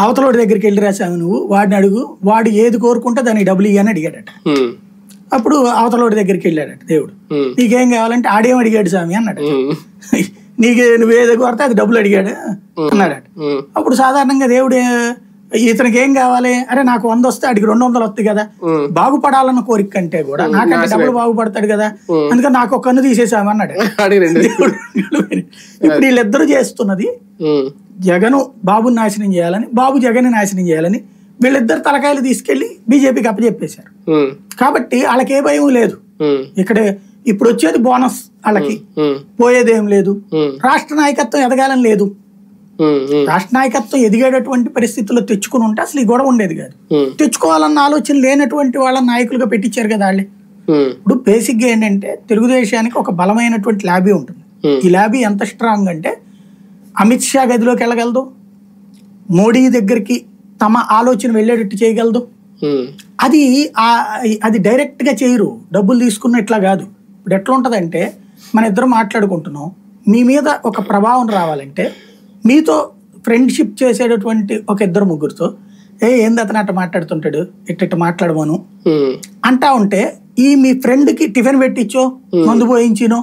అవతలోడి దగ్గరికి వెళ్ళి రాసావు నువ్వు, వాడిని అడుగు, వాడు ఏది కోరుకుంటే దానికి డబ్బులు ఇయ్యని అడిగాడట. అప్పుడు అవతలోడి దగ్గరికి వెళ్ళాడట దేవుడు, నీకేం కావాలంటే ఆడేం అడిగాడు స్వామి అన్నాడు. నువ్వు ఏది కోరితే అది డబ్బులు అడిగాడు అన్నాడట. అప్పుడు సాధారణంగా దేవుడు ఇతనికి ఏం కావాలి, అరే నాకు 100 వస్తే అడిగి 200 వస్తాయి కదా, బాగుపడాలన్న కోరిక కంటే కూడా నాకంటే డబ్బులు బాగుపడతాడు కదా, అందుకని నాకు ఒక కన్ను తీసేసాము అన్నాడు. ఇప్పుడు వీళ్ళిద్దరూ చేస్తున్నది జగను బాబుని నాశనం చేయాలని, బాబు జగన్ నాశనం చేయాలని వీళ్ళిద్దరు తలకాయలు తీసుకెళ్లి బీజేపీకి అప్పచెప్పేశారు. కాబట్టి వాళ్ళకి ఏ భయం లేదు. ఇక్కడ ఇప్పుడు వచ్చేది బోనస్, వాళ్ళకి పోయేదేం లేదు. రాష్ట్ర నాయకత్వం ఎదగాలని లేదు. రాష్ట్ర నాయకత్వం ఎదిగేటటువంటి పరిస్థితుల్లో తెచ్చుకుని ఉంటే అసలు ఈ గొడవ ఉండేది కాదు. తెచ్చుకోవాలన్న ఆలోచన లేనటువంటి వాళ్ళ నాయకులుగా పెట్టించారు కదా వాళ్ళే. ఇప్పుడు బేసిక్ గా ఏంటంటే తెలుగుదేశానికి ఒక బలమైనటువంటి ల్యాబీ ఉంటుంది. ఈ ల్యాబీ ఎంత స్ట్రాంగ్ అంటే అమిత్ షా గదిలోకి వెళ్ళగలదు, మోడీ దగ్గరికి తమ ఆలోచన వెళ్ళేటట్టు చేయగలదు. అది డైరెక్ట్ గా చేయరు, డబ్బులు తీసుకున్న ఇట్లా కాదు. ఇప్పుడు ఎట్లా ఉంటదంటే మన ఇద్దరు మాట్లాడుకుంటున్నాం, మీ మీద ఒక ప్రభావం రావాలంటే మీతో ఫ్రెండ్షిప్ చేసేటటువంటి ఒక 2-3తో ఏంది అతను అట్ట మాట్లాడుతుంటాడు, ఇట్ట మాట్లాడమను అంటా ఉంటే ఈ మీ ఫ్రెండ్ కి టిఫిన్ పెట్టించో, మందు పోయించినో